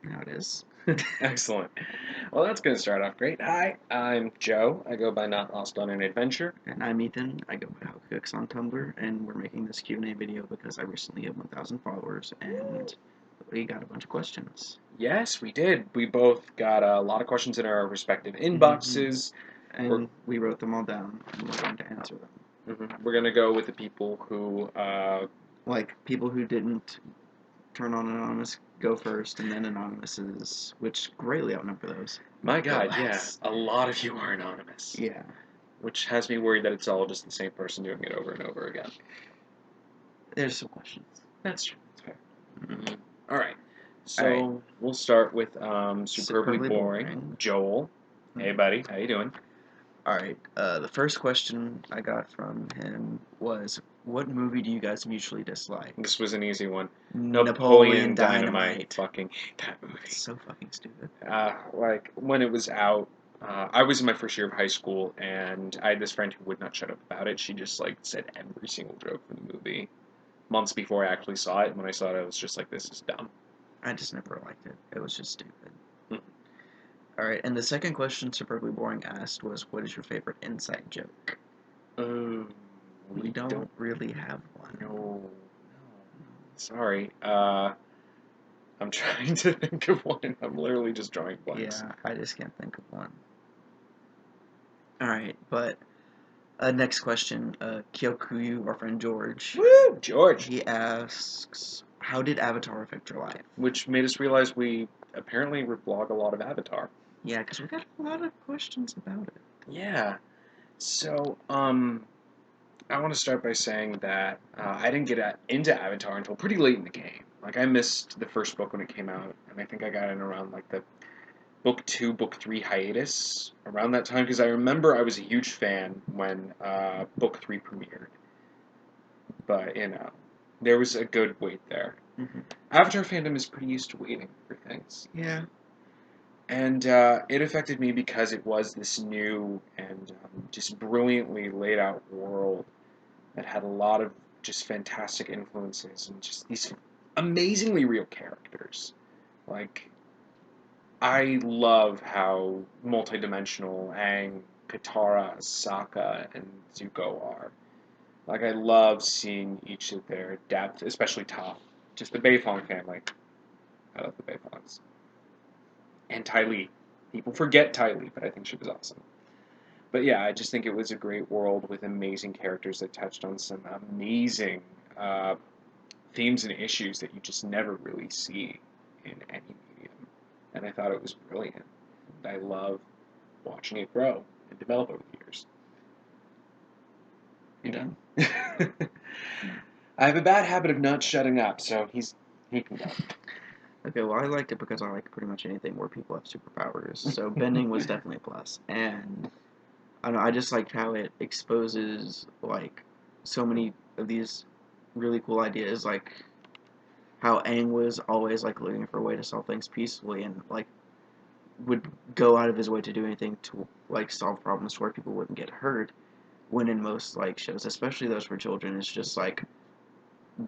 Now it is. Excellent. Well, that's going to start off great. Hi, I'm Joe. I go by Not Lost on an Adventure. And I'm Ethan. I go by How Cooks on Tumblr, and we're making this Q&A video because I recently hit 1,000 followers, and we got a bunch of questions. Yes, we did. We both got a lot of questions in our respective hmm inboxes. We're And we wrote them all down, and we're going to answer them. we're going to go with the people who, Like, people who didn't turn on Anonymous go first, and then Anonymouses, which greatly outnumber those, my go God, yeah, last. a lot of you are anonymous, Yeah, which has me worried that it's all just the same person doing it over and over again. there's some questions. That's true. That's fair. Mhm. All right. Alright, So we'll start with superbly superbly boring boring. Joel. Hey, buddy, how you doing? Alright, the first question I got from him was, what movie do you guys mutually dislike? This was an easy one. Napoleon Napoleon Dynamite. Dynamite. Fucking hate that movie. It's so fucking stupid. Like when it was out, I was in my first year of high school, and I had this friend who would not shut up about it. She just like said every single joke from the movie months before I actually saw it. And when I saw it, I was just like, "This is dumb." I just never liked it. It was just stupid. Mm. Alright, and the second question Superbly Boring asked was, what is your favorite inside joke? Uh, We we don't don't really have one. know. No. Sorry. I'm trying to think of one. I'm literally just drawing blanks. Yeah, I just can't think of one. Alright, but next question, Kyokuyu, our friend George, Woo! George! he asks, how did Avatar affect your life? Which made us realize we apparently blog a lot of Avatar. Yeah, because we got a lot of questions about it. Yeah. So, I want to start by saying that I didn't get into Avatar until pretty late in the game. Like, I missed the first book when it came out, and I think I got in around like the book 2, book 3 hiatus around that time because I remember I was a huge fan when book 3 premiered. But, there was a good wait there. hmm Avatar fandom is pretty used to waiting for things. Yeah. And it affected me because it was this new and just brilliantly laid out world that had a lot of just fantastic influences and just these amazingly real characters. Like, I love how multidimensional Aang, Katara, Sokka, and Zuko are. Like, I love seeing each of their depth, especially Toph. Just the Beifong family. I love the Beifongs. And Ty Lee. People forget Ty Lee, but I think she was awesome. But yeah, I just think it was a great world with amazing characters that touched on some amazing uh, themes and issues that you just never really see in any medium. And I thought it was brilliant. And I love watching it grow and develop over the years. You done? I have a bad habit of not shutting up, so he can go. Okay, well, I liked it because I like pretty much anything where people have superpowers. So bending was definitely a plus. And I don't know, I just liked how it exposes, like, so many of these really cool ideas, like how Aang was always, like, looking for a way to solve things peacefully and, like, would go out of his way to do anything to, like, solve problems where people wouldn't get hurt. When in most, like, shows, especially those for children, it's just, like,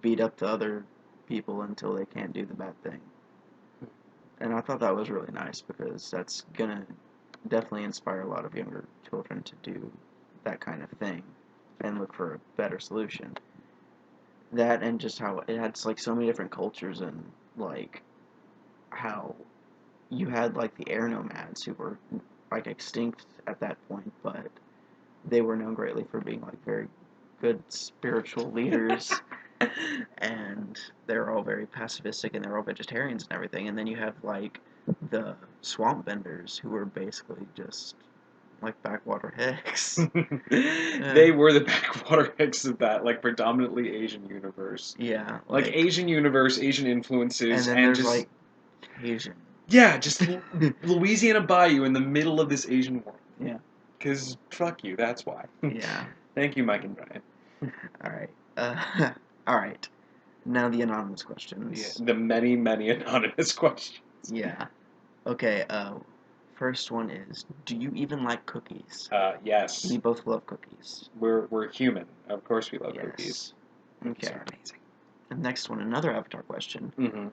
beat up the other people until they can't do the bad thing. And I thought that was really nice because that's gonna definitely inspire a lot of younger children to do that kind of thing and look for a better solution. That and just how it had like so many different cultures and like how you had like the air nomads who were like extinct at that point, but they were known greatly for being like very good spiritual leaders and they're all very pacifistic and they're all vegetarians and everything. And then you have like the swamp benders who were basically just like backwater hicks. They were the backwater hicks of that, like, predominantly Asian universe. Yeah, Like, like, Asian universe, Asian and influences, then and there's just, like Cajun. yeah, just Louisiana Bayou in the middle of this Asian world. Yeah, Because, fuck you, that's why. yeah. Thank you, Mike and Brian. All right. All right. Now the anonymous Yeah, questions. the many, many anonymous questions. Yeah. Okay. First one is, do you even like cookies? Yes, We both love cookies. we're human. Of course we love cookies. Yes. Cookies Okay. are amazing. The next one, another Avatar question. Mm-hmm.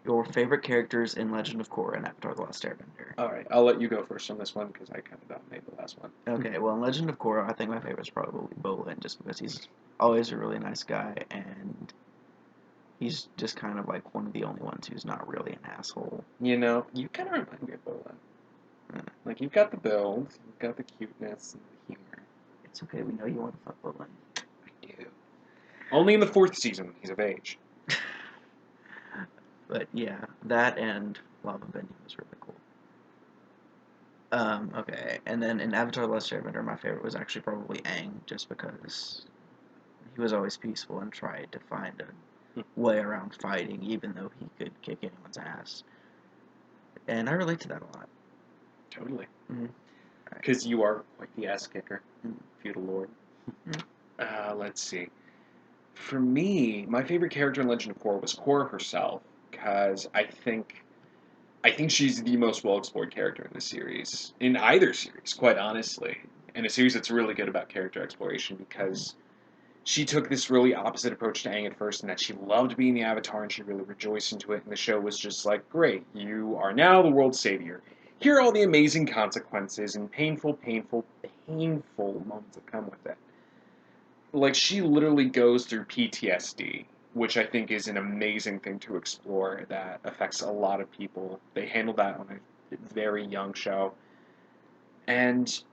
Your favorite characters in Legend of Korra and Avatar: The Last Airbender. All right, I'll let you go first on this one because I kind of dominated the last one. Okay, well, in Legend of Korra, I think my favorite is probably Bolin, just because he's always a really nice guy, and he's just kind of like one of the only ones who's not really an asshole. You know, you kind of remind me of Bolin. Uh, Like, you've got the build, you've got the cuteness and the humor. It's okay, we know you want to fuck Bolin. I do. Only in the 4th season, he's of age. But yeah, that and Lava Bending was really cool. Okay, and then in Avatar: The Last Airbender, my favorite was actually probably Aang, just because he was always peaceful and tried to find a way around fighting, even though he could kick anyone's ass. And I relate to that a lot. Totally. Mm-hmm. Because you are quite the ass kicker, feudal lord. Mm-hmm. Let's see. For me, my favorite character in Legend of Korra was Korra herself, because I think she's the most well explored character in the series, in either series, quite honestly. In a series that's really good about character exploration, because she took this really opposite approach to Aang at first, and that she loved being the Avatar and she really rejoiced into it. And the show was just like, great, you are now the world's savior. Here are all the amazing consequences and painful, painful, painful moments that come with it. Like, she literally goes through PTSD, which I think is an amazing thing to explore that affects a lot of people. They handled that on a very young show. And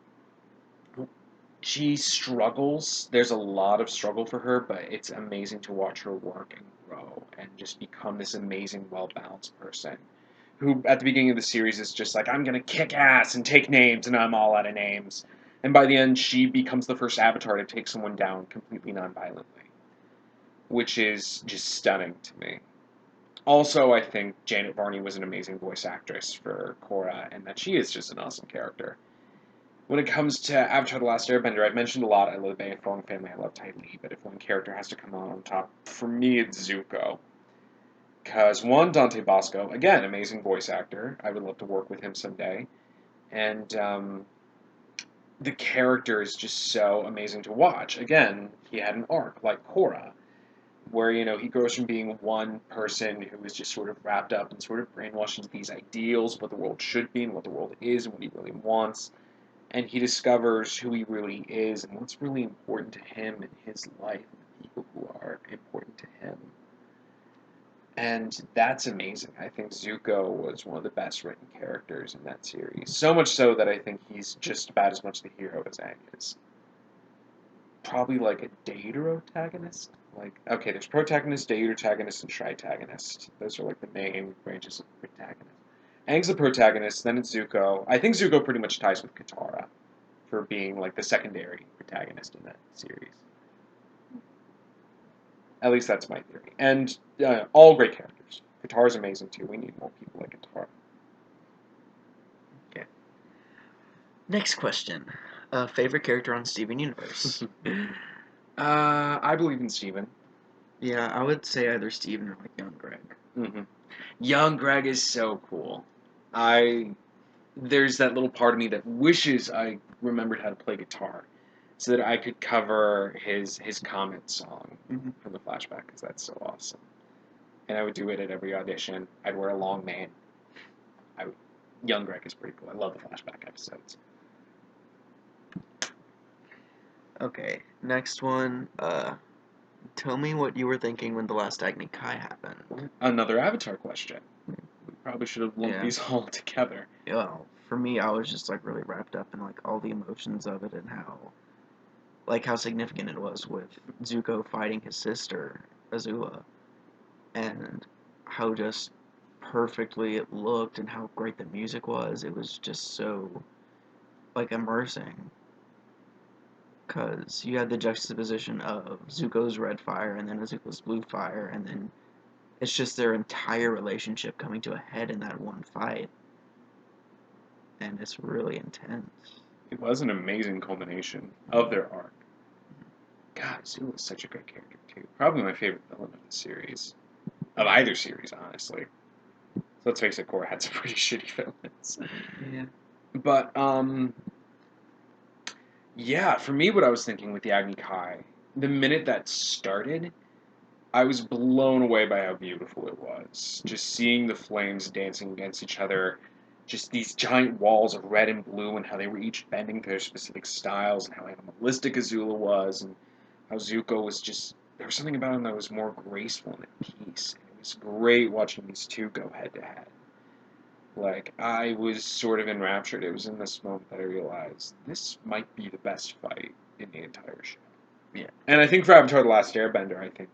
she struggles. There's a lot of struggle for her, but it's amazing to watch her work and grow and just become this amazing, well balanced person. Who, at the beginning of the series, is just like, I'm gonna kick ass and take names, and I'm all out of names. And by the end, she becomes the first Avatar to take someone down completely non-violently, which is just stunning to me. Also, I think Janet Varney was an amazing voice actress for Korra, and that she is just an awesome character. When it comes to Avatar: The Last Airbender, I've mentioned a lot. I love the Bang Fong family. I love Ty Lee. But if one character has to come out on top, for me, it's Zuko. Because one, Dante Bosco, again, amazing voice actor. I would love to work with him someday. And the character is just so amazing to watch. Again, he had an arc like Korra, where he goes from being one person who is just sort of wrapped up and sort of brainwashed into these ideals, what the world should be and what the world is and what he really wants, and he discovers who he really is and what's really important to him in his life and the people who are important to him. And that's amazing. I think Zuko was one of the best written characters in that series. So much so that I think he's just about as much the hero as Aang is. Probably like a Date-protagonist. Like, okay, there's protagonist, Date-protagonist, and Tritagonist. Those are like the main branches of protagonist. Aang's the protagonist, then it's Zuko. I think Zuko pretty much ties with Katara for being like the secondary protagonist in that series. At least that's my theory. And all great characters. Katara's amazing too. We need more people like Katara. Okay. Next question. Favorite character on Steven Universe? I believe in Steven. Yeah, I would say either Steven or like young Greg. Mm-hmm. Young Greg is so cool. There's that little part of me that wishes I remembered how to play guitar, so that I could cover his Comet song from the flashback, because that's so awesome. And I would do it at every audition. I'd wear a long mane. Young Greg is pretty cool. I love the flashback episodes. Okay, next one. Tell me what you were thinking when the last Agni Kai happened. Another Avatar question. We probably should have lumped these all together. Well, for me, I was just like really wrapped up in like all the emotions of it and how significant it was with Zuko fighting his sister Azula, and how just perfectly it looked and how great the music was. It was just so like immersing. Because you had the juxtaposition of Zuko's red fire and then Azuko's blue fire, and then it's just their entire relationship coming to a head in that one fight. And it's really intense. It was an amazing culmination of their arc. God, Azula was such a great character, too. Probably my favorite villain of the series. Of either series, honestly. So let's face it, Korra had some pretty shitty villains. Yeah. But, yeah, for me, what I was thinking with the Agni Kai, the minute that started, I was blown away by how beautiful it was. Just seeing the flames dancing against each other, just these giant walls of red and blue, and how they were each bending to their specific styles, and how animalistic Azula was, and how Zuko was just. There was something about him that was more graceful and at peace. It was great watching these two go head to head. Like, I was sort of enraptured. It was in this moment that I realized this might be the best fight in the entire show. Yeah. And I think for Avatar The Last Airbender, I think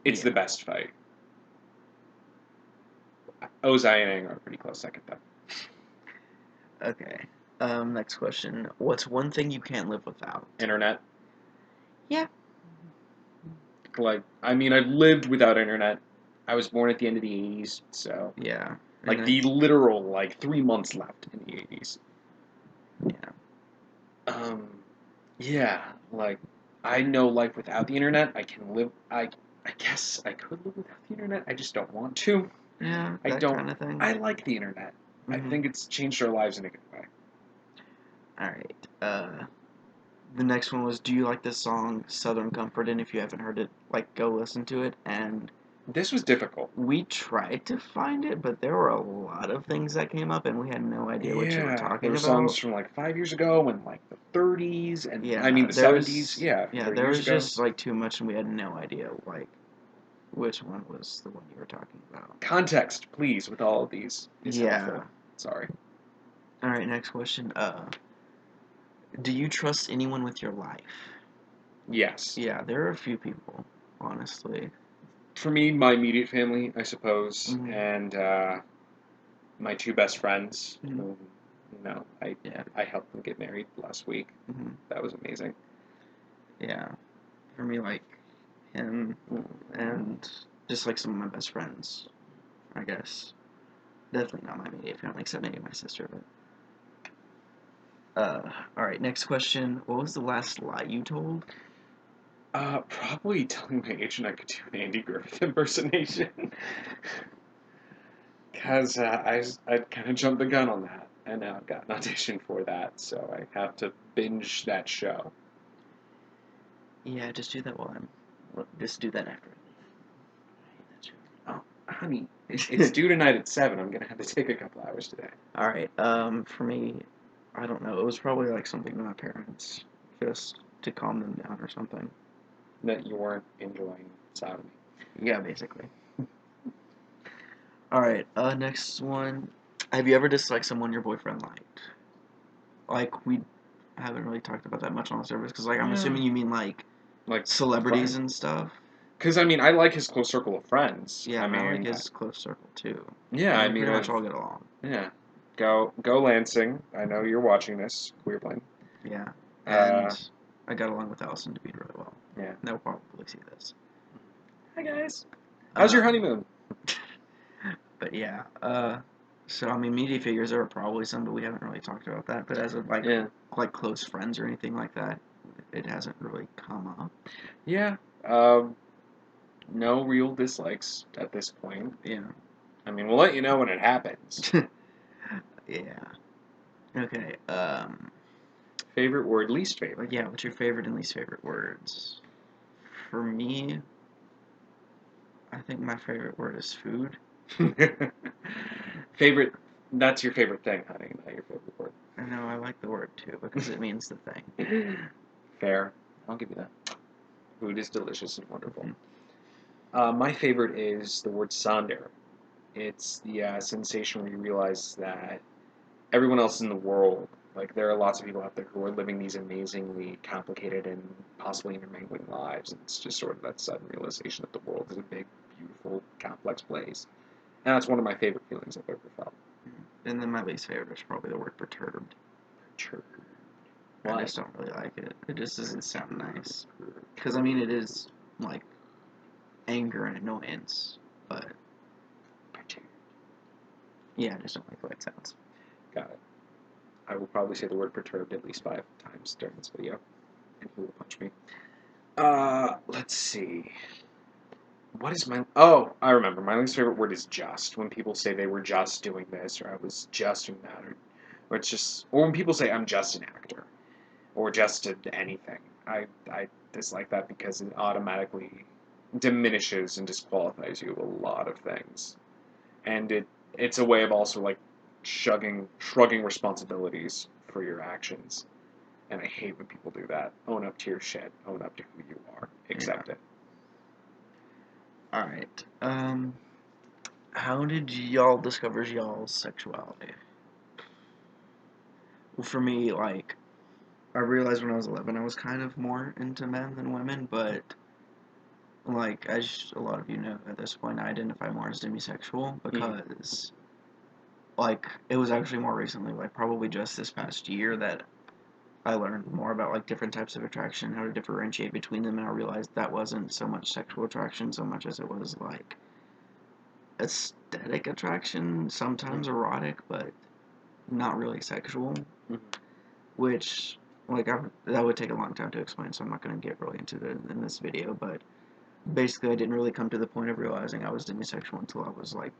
it's the Yeah. best fight. Ozai and Aang are pretty close second, though. Okay. Next question. What's one thing you can't live without? Internet. Yeah. Like, I mean, I've lived without internet. I was born at the end of the 80s, so. Yeah. Like, And the literal, 3 months left in the 80s. yeah. Yeah, like, I know life without the internet. I can live, I guess I could live without the internet. I just don't want to. Yeah, I that don't, kind of thing. I like the internet. I Mhm. think it's changed our lives in a good way. Alright. The next one was, do you like this song, Southern Comfort? And if you haven't heard it, go listen to it. And This was difficult. we tried to find it, but there were a lot of things that came up, and we had no idea what you were Yeah, there talking were songs about. from 5 years ago and the 30s and I Yeah, mean the 70s. Yeah, from 30 there years was ago. just too much, and we had no idea which one was the one you were talking about. Context, please, with all of these is helpful. Yeah. Sorry. All right, next question. Do you trust anyone with your life? Yes. Yeah, there are a few people, honestly. For me, my immediate family, I suppose, Mhm. and my two best friends, Mhm. whom, Yeah. I helped them get married last week. Mhm. That was amazing. Yeah. For me, him and just some of my best friends, I guess. Definitely not my immediate family, except maybe my sister. But all right. Next question. What was the last lie you told? Probably telling my agent I could do an Andy Griffith impersonation. Because I kind of jumped the gun on that, and now I've got an audition for that, so I have to binge that show. Yeah, just do that just do that after. Oh, honey, it's due tonight at 7. I'm gonna have to take a couple hours today. All right. For me, I don't know. It was probably something to my parents, just to calm them down or something. That you weren't enjoying sodomy. Yeah, basically. All right. Next one. Have you ever disliked someone your boyfriend liked? We haven't really talked about that much on the service because I'm Yeah. assuming you mean Like celebrities and stuff. Because I mean, I like his close circle of friends. Yeah, I and I like mean, his close circle too. yeah. And I we mean, pretty much all get along. yeah. Go Lansing. I know you're watching this, Queerplane. Yeah, Uh, and I got along with Allison DeVito really well. yeah. They'll probably see this. Hi guys. How's your honeymoon? But yeah, so I mean, media figures there are probably some, but we haven't really talked about that. But as of Yeah. close friends or anything like that, it hasn't really come up. Yeah. No real dislikes at this point. Yeah. I mean, we'll let you know when it happens. Yeah. Okay. Favorite word, least favorite. Yeah. What's your favorite and least favorite words? For me, I think my favorite word is food. Favorite. That's your favorite thing, honey. Not your favorite word. I know I like the word too because it means the thing. Fair. I'll give you that. Food is delicious and wonderful. Mhm. My favorite is the word sonder. It's the sensation where you realize that everyone else in the world, there are lots of people out there who are living these amazingly complicated and possibly intermingling lives, and it's just sort of that sudden realization that the world is a big, beautiful, complex place. And that's one of my favorite feelings I've ever felt. And then my least favorite is probably the word perturbed. Perturbed. I Why? just don't really like it. It just doesn't sound nice. Because I mean, it is anger and annoyance, but Perturbed. yeah, I just don't like the way it sounds. Got it. I will probably say the word perturbed at least 5 times during this video, and he will punch me. Let's see. What is my... Oh, I remember. My least favorite word is just. When people say they were just doing this, or I was just doing that, or it's just... Or when people say I'm just an actor, or just anything. I dislike that because it automatically diminishes and disqualifies you of a lot of things, and it's a way of also like shrugging responsibilities for your actions. And I hate when people do that. Own up to your shit. Own up to who you are. Yeah. Accept it. All right. How did y'all discover y'all's sexuality? Well, for me, like, I realized when I was 11 I was kind of more into men than women, but, like, as a lot of you know, at this point, I identify more as demisexual because, like, it was actually more recently, like, probably just this past year that I learned more about, like, different types of attraction, how to differentiate between them, and I realized that wasn't so much sexual attraction so much as it was, like, aesthetic attraction, sometimes erotic, but not really sexual, Mm-hmm. which, like, that would take a long time to explain, so I'm not going to get really into it in this video, but basically I didn't really come to the point of realizing I was demisexual until I was, like,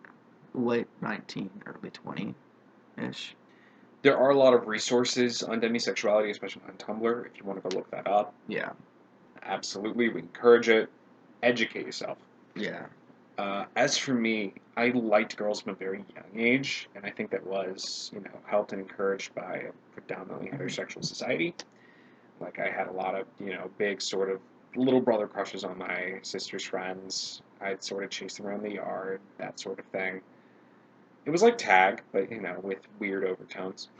late 19, early 20-ish. There are a lot of resources on demisexuality, especially on Tumblr, if you want to go look that up. Yeah. Absolutely, we encourage it. Educate yourself. Yeah. As for me, I liked girls from a very young age, and I think that was, helped and encouraged by a predominantly heterosexual society. Like, I had a lot of, big sort of little brother crushes on my sister's friends. I'd sort of chase them around the yard, that sort of thing. It was like tag, but, with weird overtones.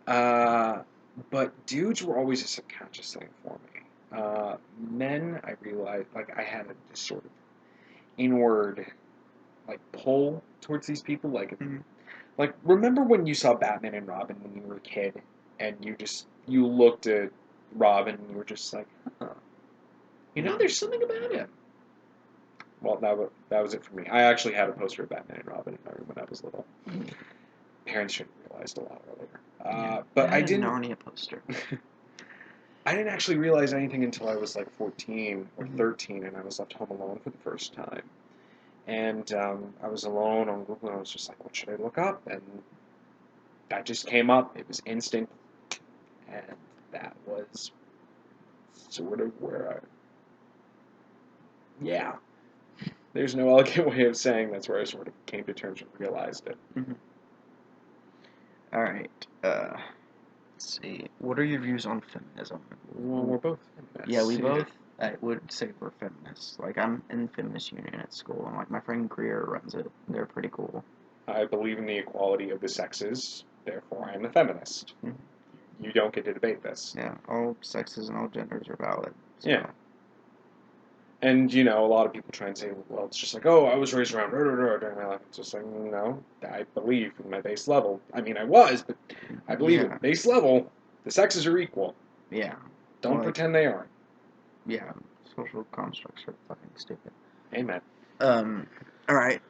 uh, but dudes were always a subconscious thing for me. Men, I realized, like, I had this sort of inward, like, pull towards these people. Like, remember when you saw Batman and Robin when you were a kid, and you looked at Robin and you were just like, huh, there's something about him. Well, that was it for me. I actually had a poster of Batman and Robin in my room when I was little. Parents should have realized a lot earlier. But I I had a didn't. Narnia poster. I didn't actually realize anything until I was like 14 or 13, and I was left home alone for the first time. And I was alone on Google, and I was just like, what should I look up? And that just came up. It was instant, and that was sort of where yeah. There's no elegant way of saying that's where I sort of came to terms and realized it. All right. Let's see. What are your views on feminism? Well, we're both feminists. Yeah, we both. I would say we're feminists. Like, I'm in the feminist union at school, and like my friend Greer runs it. They're pretty cool. I believe in the equality of the sexes. Therefore, I am a feminist. You don't get to debate this. Yeah, all sexes and all genders are valid. So. Yeah. And, a lot of people try and say, well, it's just like, oh, I was raised around during my life. It's just like, no, I believe in my base level. I mean, I was, but I believe at base level, the sexes are equal. Yeah. Don't pretend they aren't. Yeah, social constructs are fucking stupid. Amen. Alright.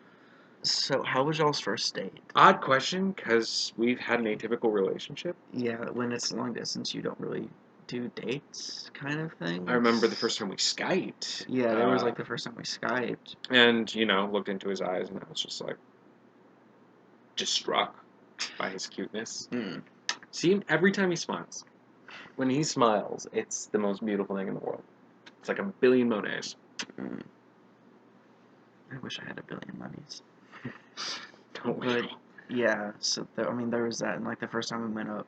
So, how was y'all's first date? Odd question, because we've had an atypical relationship. Yeah, when it's long distance, you don't really do dates kind of thing. I remember the first time we Skyped. Yeah, that was like the first time we Skyped. And, looked into his eyes, and I was just like, just struck by his cuteness. See, every time he smiles. When he smiles, it's the most beautiful thing in the world. It's like a billion Monets. I wish I had a billion monies. Don't we? But, yeah, so, there was that, and like the first time we went up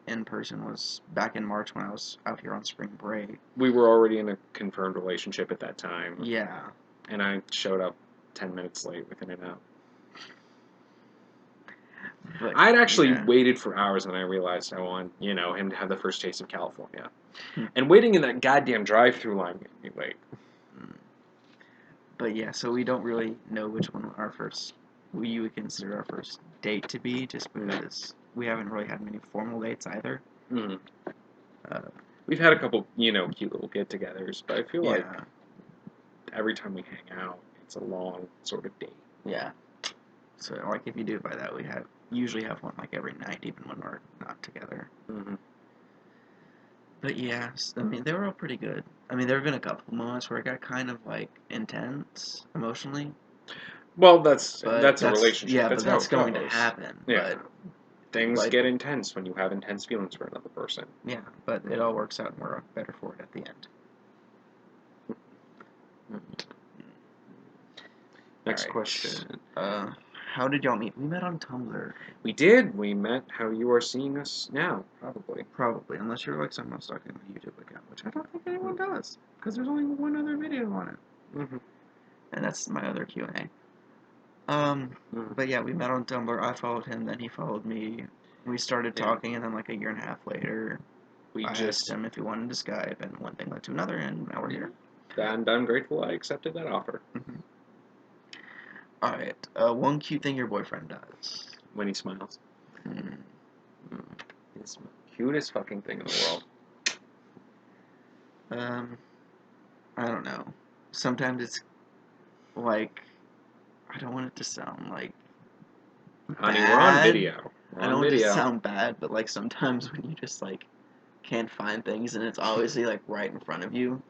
in person was back in March when I was out here on spring break. We were already in a confirmed relationship at that time. Yeah. And I showed up 10 minutes late with In and Out. But, I'd actually waited for hours, and I realized I wanted, him to have the first taste of California. And waiting in that goddamn drive-through line made me wait. But yeah, so we don't really know which one you would consider our first date to be, just because we haven't really had many formal dates either. We've had a couple, cute little get-togethers, but I feel like every time we hang out, it's a long sort of date. Yeah. So, like, if you do it by that, we usually have one, like, every night, even when we're not together. But yeah, they were all pretty good. There have been a couple moments where it got kind of, like, intense, emotionally. Well, that's a relationship. Yeah, that's but that's going to goes. happen. Yeah. But things get intense when you have intense feelings for another person. Yeah, but it all works out and we're better for it at the end. Next Alright. question. How did y'all meet? We met on Tumblr. We did. We met how you are seeing us now, probably. Probably, unless you're like someone stuck in the YouTube account, which I don't think anyone does, because there's only one other video on it, Mm-hmm. and that's my other Q&A. But yeah, we met on Tumblr. I followed him, then he followed me. We started talking, and then like a year and a half later, I asked him if he wanted to Skype, and one thing led to another, and now we're here. And I'm grateful I accepted that offer. Mm-hmm. Alright, one cute thing your boyfriend does. When he smiles. Hmm. It's the cutest fucking thing in the world. I don't know. Sometimes it's like, I don't want it to sound like Honey, bad. we're on video. I don't want it to sound bad, but like sometimes when you just like can't find things and it's obviously like right in front of you.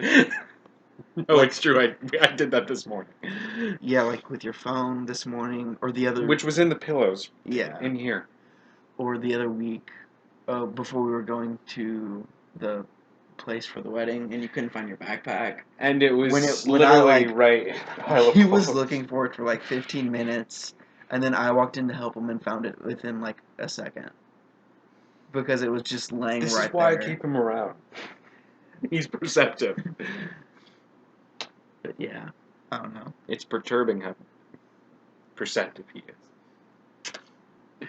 No, it's true. I did that this morning. Yeah, like with your phone this morning, or the other. Which was in the pillows. Yeah. In here. Or the other week, before we were going to the place for the wedding, and you couldn't find your backpack. And it was when literally right. He was looking for it for like 15 minutes, and then I walked in to help him and found it within like a second. Because it was just laying right there. This is why I keep him around. He's perceptive. But yeah, I don't know. It's perturbing how perceptive he is.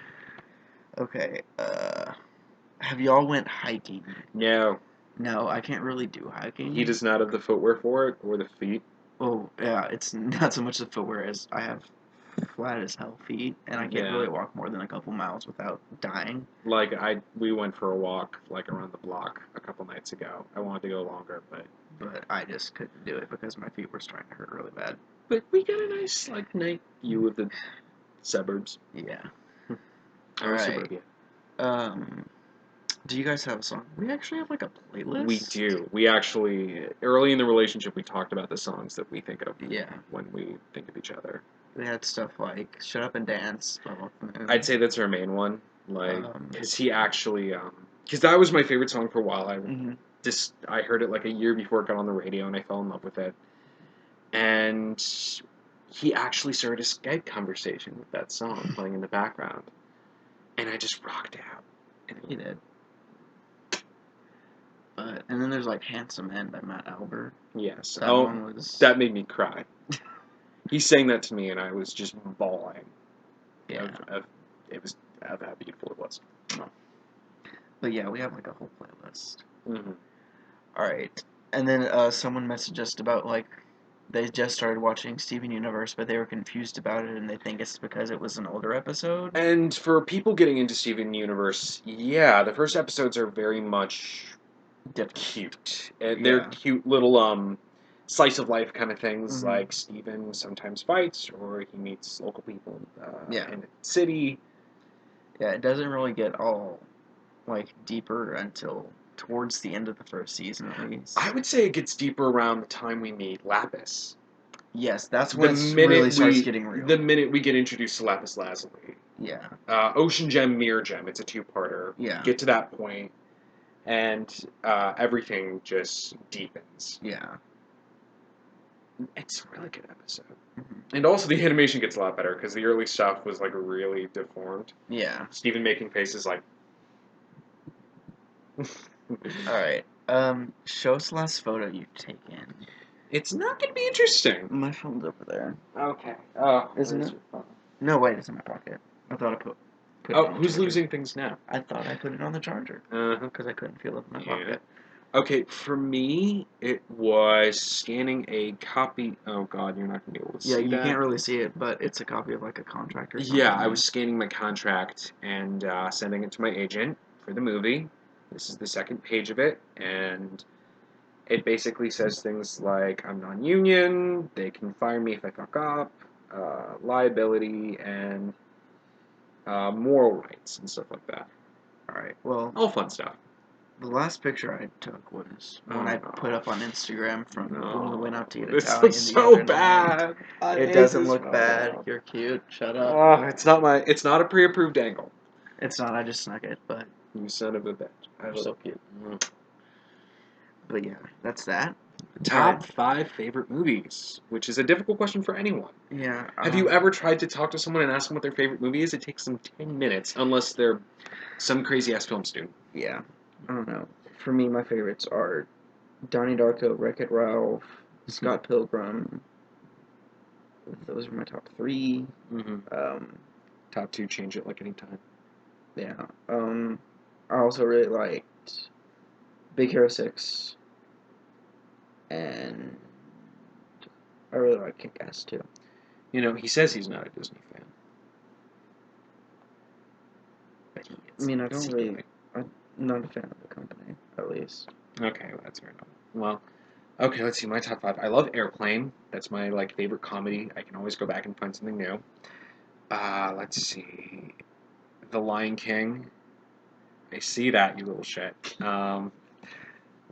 Okay, have y'all went hiking? No. No, I can't really do hiking. He does not have the footwear for it, or the feet. Oh, yeah, it's not so much the footwear as I have flat as hell feet, and I can't really walk more than a couple miles without dying. Like, we went for a walk, like, around the block a couple nights ago. I wanted to go longer, but I just couldn't do it because my feet were starting to hurt really bad. But we got a nice, like, night view of the suburbs. Yeah. Or suburbia. Do you guys have a song? We actually have like a playlist. We do. We actually, early in the relationship, we talked about the songs that we think of when we think of each other. We had stuff like "Shut Up and Dance" by Walk the Moon. I'd say that's our main one, like, because he actually, because that was my favorite song for a while. I heard it like a year before it got on the radio, and I fell in love with it. And he actually started a Skype conversation with that song playing in the background, and I just rocked out. And he did. And then there's like "Handsome Man" by Matt Albert. Yes. That one was... That made me cry. He sang that to me, and I was just bawling. Yeah. It was of how beautiful it was. Oh. But yeah, we have like a whole playlist. Mm-hmm. Alright. And then someone messaged us about like they just started watching Steven Universe, but they were confused about it, and they think it's because it was an older episode. And for people getting into Steven Universe, yeah, the first episodes are very much cute. They're cute little slice of life kind of things, like Steven sometimes fights, or he meets local people in the city. Yeah, it doesn't really get all like deeper until towards the end of the first season, at least. I would say it gets deeper around the time we meet Lapis. Yes, that's when it really starts getting real. The minute we get introduced to Lapis Lazuli. Yeah. Ocean Gem, Mirror Gem, it's a two-parter. Yeah. Get to that point, and everything just deepens. Yeah. It's a really good episode. And also the animation gets a lot better, because the early stuff was like really deformed. Yeah. Steven making faces like... Alright. Show us the last photo you've taken. It's not going to be interesting. My phone's over there. Okay. Isn't it? No, wait, it's in my pocket. I thought I put it on the who's charger. losing things now? I thought I put it on the charger. Because I couldn't feel it in my pocket. Okay, for me, it was scanning a copy... Oh, God, you're not going to be able to see that. Yeah, you can't really see it, but it's a copy of, like, a contract or something. Yeah, I was scanning my contract and sending it to my agent for the movie. This is the second page of it, and it basically says things like, I'm non-union, they can fire me if I fuck up, liability, and moral rights, and stuff like that. Alright, well... All fun stuff. The last picture I took was one I put up on Instagram from when we went out to get Italian. This looks so bad. It doesn't look bad. You're cute. Shut up. It's not a pre-approved angle. It's not. I just snuck it, but you son of a bitch. I'm so cute. But yeah, that's that. Top 5 favorite movies, which is a difficult question for anyone. Yeah. Have you ever tried to talk to someone and ask them what their favorite movie is? It takes them 10 minutes, unless they're some crazy ass film student. Yeah. I don't know. For me, my favorites are Donnie Darko, Wreck-It Ralph, Scott Pilgrim. Those are my top 3. Top 2, change it like anytime. Yeah. I also really liked Big Hero 6, and I really like Kick-Ass too. You know, he says he's not a Disney fan. But he is. I mean, I don't really. I'm not a fan of the company, at least. Okay, well, that's fair enough. Well, okay, let's see, my top 5. I love Airplane. That's my, favorite comedy. I can always go back and find something new. Let's see. The Lion King. I see that, you little shit.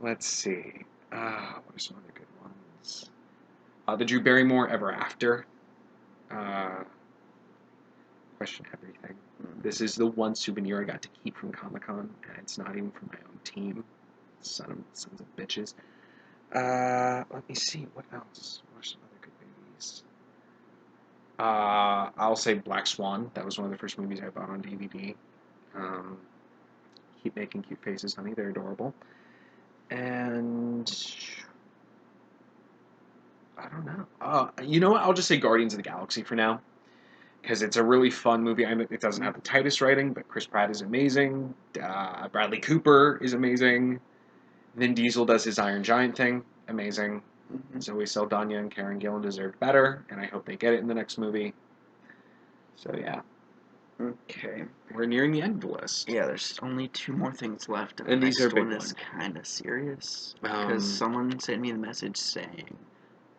Let's see. What are some other good ones? The Drew Barrymore Ever After. Question Everything. This is the one souvenir I got to keep from Comic-Con, and it's not even from my own team. Sons of bitches. Let me see. What else? What are some other good movies? I'll say Black Swan. That was one of the first movies I bought on DVD. Keep Making Cute Faces, Honey. They're adorable. And I don't know. You know what? I'll just say Guardians of the Galaxy for now, because it's a really fun movie. I mean, it doesn't have the tightest writing, but Chris Pratt is amazing. Bradley Cooper is amazing. Vin Diesel does his Iron Giant thing. Amazing. Zoe Saldana and Karen Gillan deserved better, and I hope they get it in the next movie. So, yeah. Okay. We're nearing the end of the list. Yeah, there's only 2 more things left, and the these are next big one ones. is kind of serious, because someone sent me the message saying,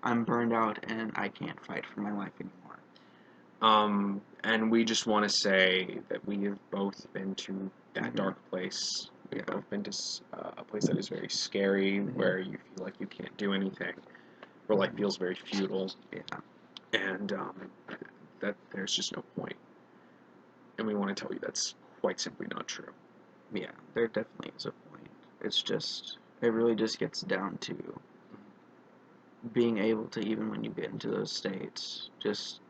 I'm burned out and I can't fight for my life anymore. And we just want to say that we have both been to that dark place. We've both been to a place that is very scary, where you feel like you can't do anything, where life feels very futile. Yeah. And that there's just no point. And we want to tell you that's quite simply not true. Yeah, there definitely is a point. It's just, it really just gets down to being able to, even when you get into those states, just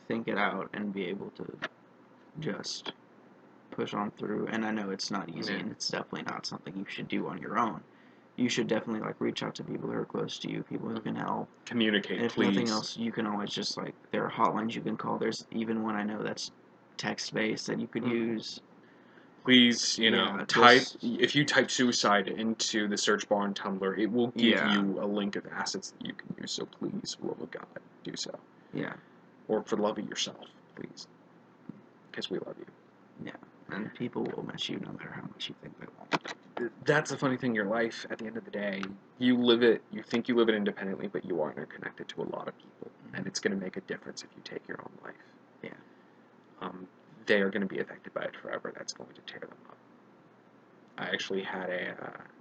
think it out and be able to just push on through. And I know it's not easy, and it's definitely not something you should do on your own. You should definitely reach out to people who are close to you, people who can help. Communicate, and if please. nothing else, you can always just there are hotlines you can call. There's even one I know that's text based that you could use. Please, if you type suicide into the search bar on Tumblr, it will give you a link of assets that you can use. So please, for the love of God, do so. Yeah. Or for the love of yourself, please, because we love you. Yeah. And people will miss you no matter how much you think they won't. That's the funny thing. Your life, at the end of the day, you live it. You think you live it independently, but you are interconnected to a lot of people, and it's going to make a difference if you take your own life. Yeah. They are going to be affected by it forever. That's going to tear them up. I actually had a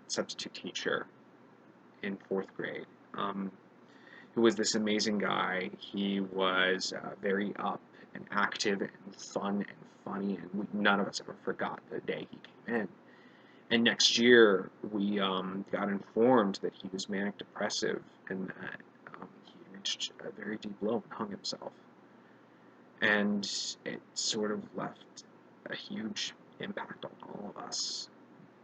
substitute teacher in 4th grade who was this amazing guy. He was very up and active and fun and funny, and none of us ever forgot the day he came in. And next year, we got informed that he was manic depressive and that he reached a very deep low and hung himself. And it sort of left a huge impact on all of us.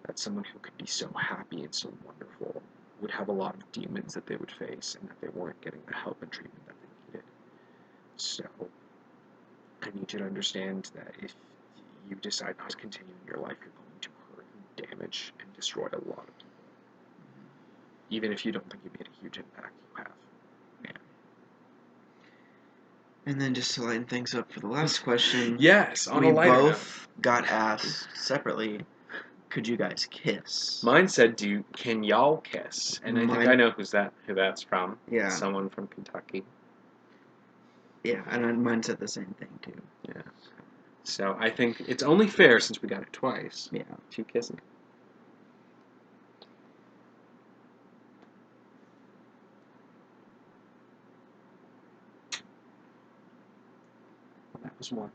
That someone who could be so happy and so wonderful would have a lot of demons that they would face, and that they weren't getting the help and treatment that they needed. So, I need you to understand that if you decide not to continue in your life, you're going to hurt and damage and destroy a lot of people. Even if you don't think you made a huge impact, you have. And then just to lighten things up for the last question, yes, on we a lighter both got asked separately, could you guys kiss? Mine said, can y'all kiss? And I think I know who that's from. Yeah. Someone from Kentucky. Yeah, and mine said the same thing too. Yeah. So I think it's only fair, since we got it twice. Yeah. To kiss him. That was one.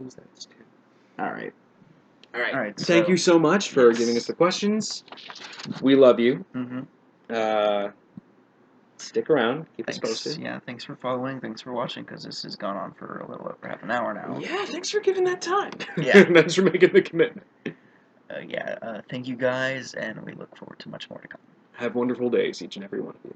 who's that? It's 2. All right. All right. All right. Thank So you so much for giving us the questions. We love you. Stick around. Keep us Thanks. posted. Yeah. Thanks for following. Thanks for watching. Because this has gone on for a little over half an hour now. Yeah. Thanks for giving that time. Yeah. Thanks for making the commitment. Thank you guys, and we look forward to much more to come. Have wonderful days, each and every one of you.